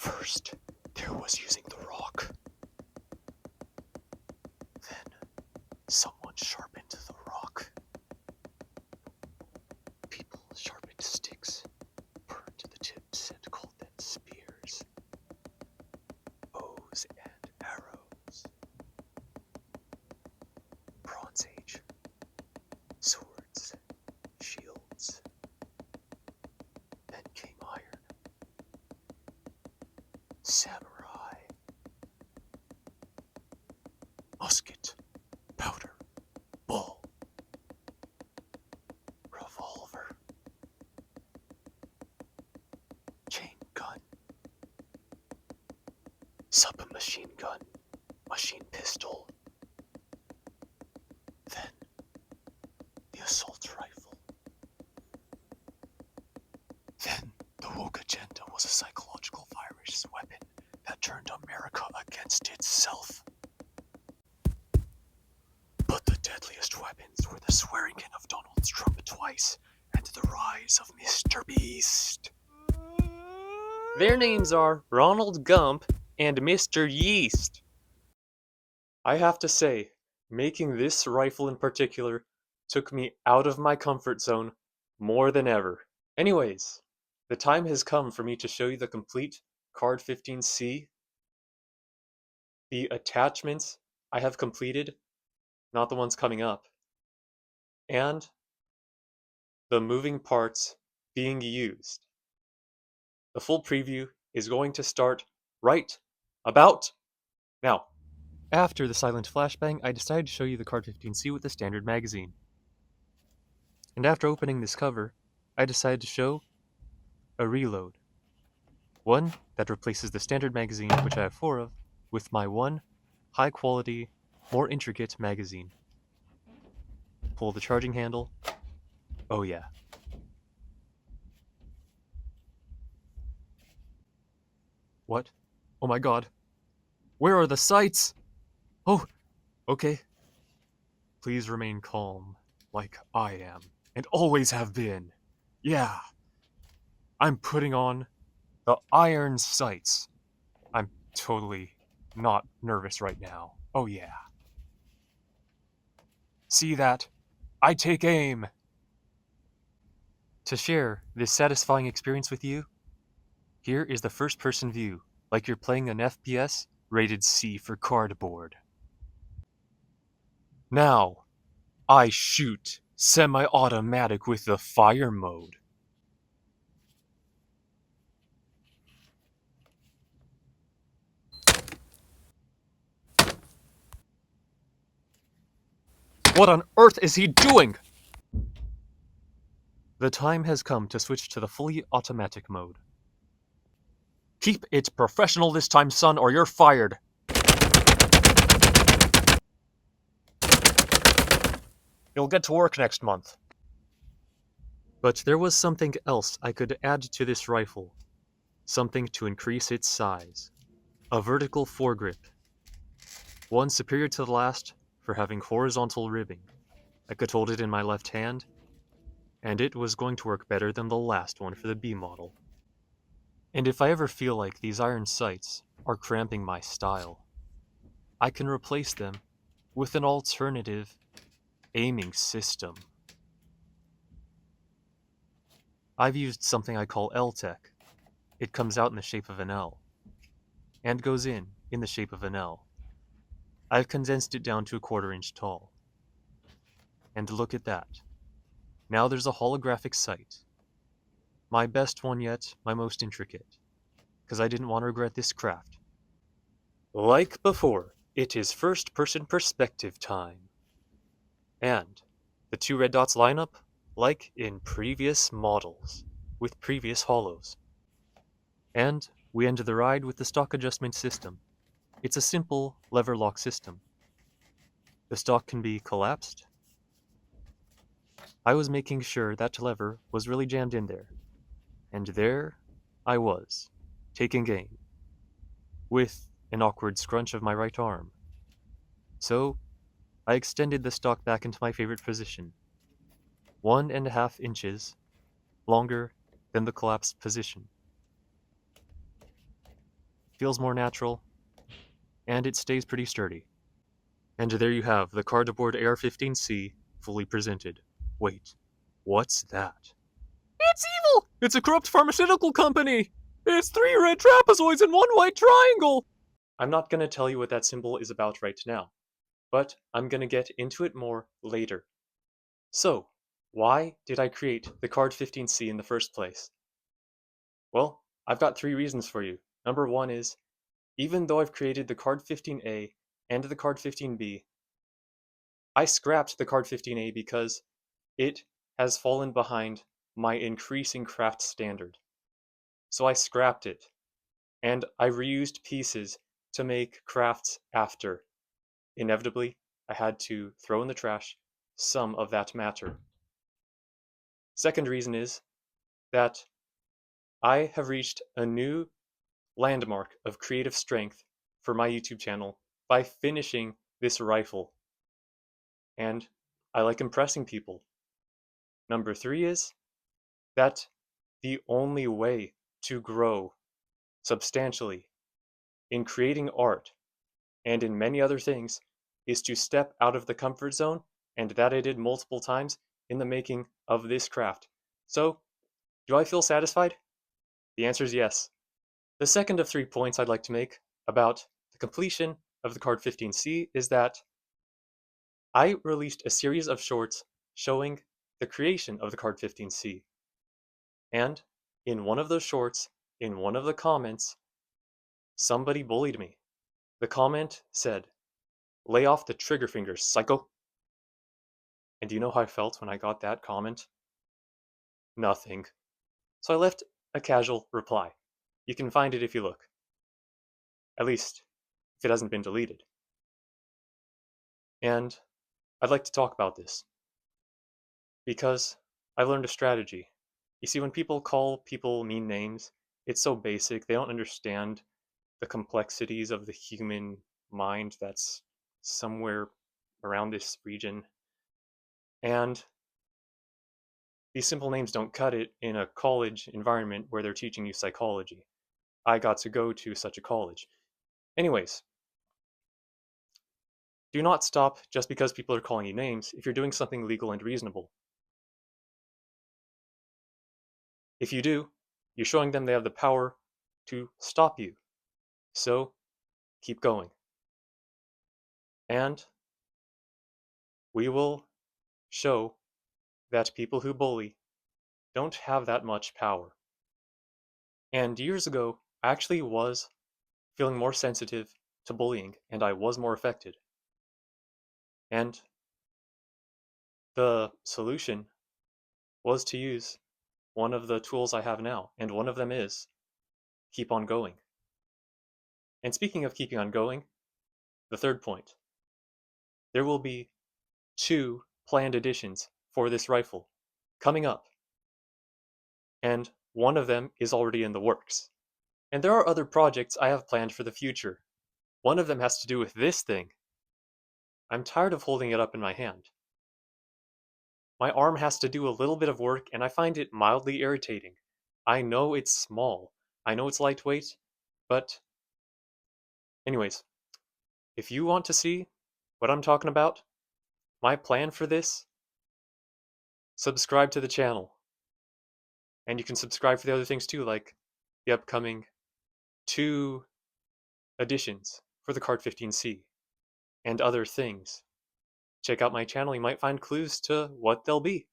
First, there was using the rock. Then, someone sharpened the rock. People sharpened sticks, burned the tips, and called them spears, bows, and arrows. Bronze Age. Swords, shields. Then came iron. Samurai. Musket. Powder. Bull. Revolver. Chain gun. Submachine gun. Machine pistol. Then, the assault rifle. Then, the woke agenda was a psychological virus weapon that turned America against itself. But the deadliest weapons were the swearing in of Donald Trump twice and the rise of Mr. Beast. Their names are Ronald Gump and Mr. Yeast. I have to say, making this rifle in particular took me out of my comfort zone more than ever. Anyways, the time has come for me to show you the complete AR-15C. The attachments I have completed, not the ones coming up, and the moving parts being used. The full preview is going to start right about now. After the silent flashbang, I decided to show you the AR-15C with the standard magazine. And after opening this cover, I decided to show a reload. One that replaces the standard magazine, which I have 4 of, with my one high quality, more intricate magazine. Pull the charging handle. Oh yeah. What? Oh my god. Where are the sights? Oh, okay. Please remain calm, like I am, and always have been. Yeah. I'm putting on the iron sights. I'm totally not nervous right now. Oh yeah. See that? I take aim! To share this satisfying experience with you, here is the first-person view, like you're playing an FPS rated C for cardboard. Now, I shoot semi-automatic with the fire mode. What on earth is he doing? The time has come to switch to the fully automatic mode. Keep it professional this time, son, or you're fired. You'll get to work next month. But there was something else I could add to this rifle. Something to increase its size. A vertical foregrip. One superior to the last for having horizontal ribbing. I could hold it in my left hand, and it was going to work better than the last one for the B model. And if I ever feel like these iron sights are cramping my style, I can replace them with an alternative aiming system. I've used something I call L-Tech. It comes out in the shape of an L, and goes in the shape of an L. I've condensed it down to 1/4 inch tall. And look at that. Now there's a holographic sight. My best one yet, my most intricate. Because I didn't want to regret this craft. Like before, it is first-person perspective time. And the 2 red dots line up like in previous models, with previous holos. And we end the ride with the stock adjustment system. It's a simple lever lock system. The stock can be collapsed. I was making sure that lever was really jammed in there. And there I was, taking aim, with an awkward scrunch of my right arm. So I extended the stock back into my favorite position, 1.5 inches longer than the collapsed position. feels more natural, and it stays pretty sturdy. And there you have the cardboard AR-15C fully presented. Wait, what's that? It's evil! It's a corrupt pharmaceutical company! It's 3 red trapezoids and 1 white triangle! I'm not gonna tell you what that symbol is about right now, but I'm gonna get into it more later. So, why did I create the card 15C in the first place? Well, I've got 3 reasons for you. Number 1 is, even though I've created the card 15A and the card 15B, I scrapped the card 15A because it has fallen behind my increasing craft standard. So I scrapped it, and I reused pieces to make crafts after. Inevitably, I had to throw in the trash some of that matter. Second reason is that I have reached a new landmark of creative strength for my YouTube channel by finishing this rifle. And I like impressing people. Number 3 is that the only way to grow substantially in creating art and in many other things is to step out of the comfort zone, and that I did multiple times in the making of this craft. So, do I feel satisfied? The answer is yes. The second of 3 points I'd like to make about the completion of the card 15C is that I released a series of shorts showing the creation of the card 15C. And in one of those shorts, in one of the comments, somebody bullied me. The comment said, "Lay off the trigger fingers, psycho." And do you know how I felt when I got that comment? Nothing. So I left a casual reply. You can find it if you look. At least, if it hasn't been deleted. And I'd like to talk about this. Because I've learned a strategy. You see, when people call people mean names, it's so basic, they don't understand the complexities of the human mind that's somewhere around this region. And these simple names don't cut it in a college environment where they're teaching you psychology. I got to go to such a college. Anyways, do not stop just because people are calling you names if you're doing something legal and reasonable. If you do, you're showing them they have the power to stop you. So, keep going. And we will show that people who bully don't have that much power. And years ago, I actually was feeling more sensitive to bullying, and I was more affected. And the solution was to use one of the tools I have now, and one of them is keep on going. And speaking of keeping on going, the third point, there will be 2 planned editions for this rifle coming up, and one of them is already in the works. And there are other projects I have planned for the future. One of them has to do with this thing. I'm tired of holding it up in my hand. My arm has to do a little bit of work, and I find it mildly irritating. I know it's small, I know it's lightweight, but anyways, if you want to see what I'm talking about, my plan for this, subscribe to the channel. And you can subscribe for the other things too, like the upcoming 2 editions for the Card 15C and other things. Check out my channel, you might find clues to what they'll be.